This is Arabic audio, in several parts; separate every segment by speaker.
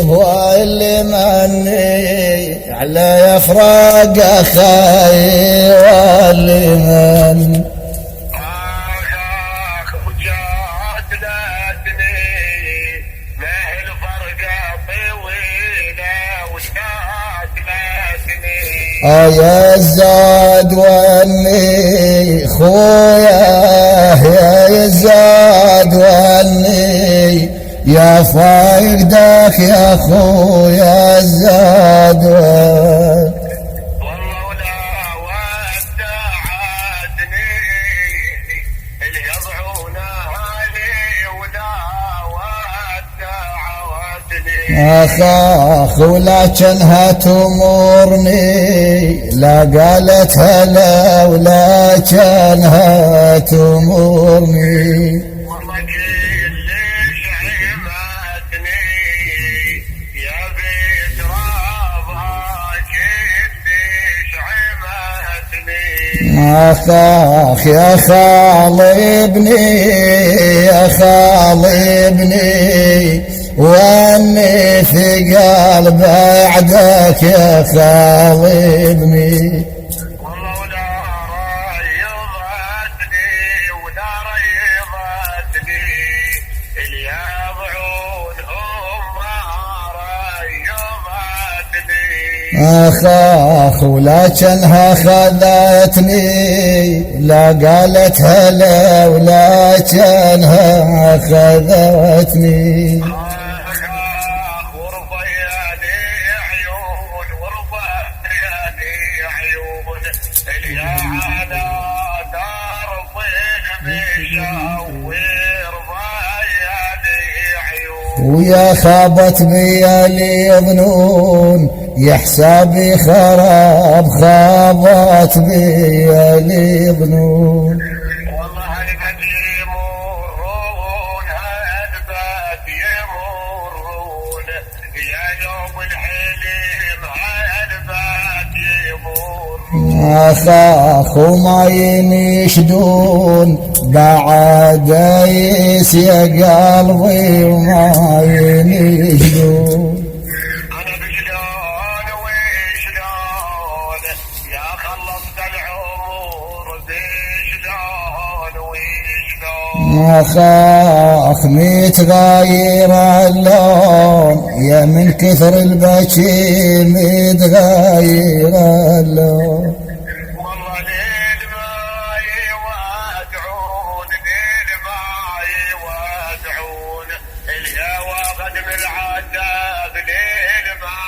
Speaker 1: واللي مني على يفرق أخي واللي من يا الزاد واني خويا يا الزاد واني يا فايدك يا خويا الزاد واني
Speaker 2: والله ولا ودعتني اللي يضعونها لي ولا ودعتني
Speaker 1: أخ ولكنها تمرني لا قالت هلا ولكنها تمرني
Speaker 2: والله كلش عمتني يا بيت رابها كلش عمتني
Speaker 1: أخ يا خالي ابني يا خالي ابني واني في قلب بعدك يا خالدني
Speaker 2: والله ولا ريضتني ولا ريضتني اللي يضعون ريضتني
Speaker 1: أخ ولكنها خذتني لا قالت هلا ولكنها خذتني ويا خابت بيا لي ظنون يا حسابي خراب خابت بيا لي ظنون
Speaker 2: والله هلبت يمرون هلبت يمرون يا يوم الحلم هلبت يمرون
Speaker 1: أخ وما ينشدون بعد يس يا قلبي وما ينشدون
Speaker 2: أنا بشلون وشلون يا خلصت العمر بشلون وشلون
Speaker 1: أخ متغير اللون يا من كثر البكي متغير اللون
Speaker 2: والله ليل ما يودعون ليل ما يودعون الهوى قدم العذاب ليل ما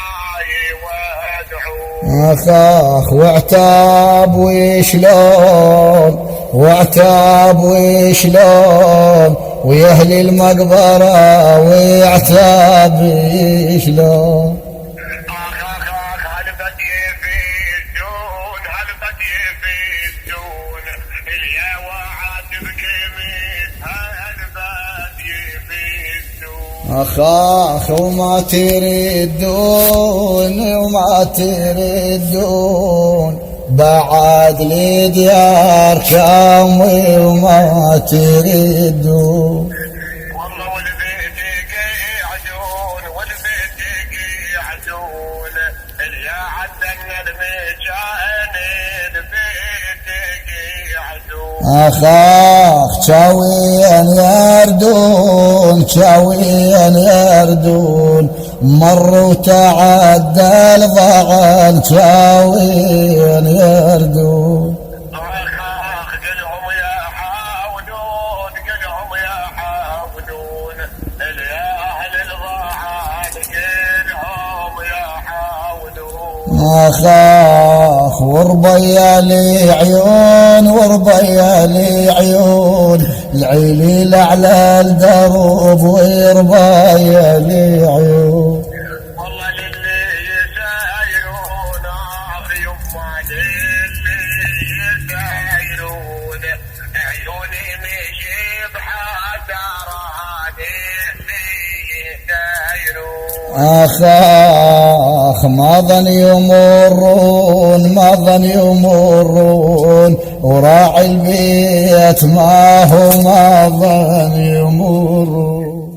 Speaker 2: يودعون
Speaker 1: أخ واعتاب وشلون واعتاب وشلون ويا أهل المقبرة واعتاب شلون
Speaker 2: هلبت يفيدون هلبت يفيدون الهوى عاتب كميت هلبت يفيدون
Speaker 1: أخ وما تردون وما تردون بعد لي ديار كامي وما تردون
Speaker 2: والله والبيت قاعدون والبيت قاعدون يا عدن المجان البيت قاعدون
Speaker 1: شاوين يردون شاوين يردون مروا تعدى الضغن شاوين يردون
Speaker 2: قلهم يحاولون قلهم يحاولون يا أهل الضعان قلهم يحاولون
Speaker 1: أخ وربيا لي عيون وربيا لي عيون العيلي على الدرب وربيا لي عيون
Speaker 2: والله للي يسايرون يما للي يسايرون عيوني مشي بحسراني اللي يسايرون
Speaker 1: أخ ما ظن يمرون ما ظن يمرون وراعي البيت ما هو ما ظن يمرون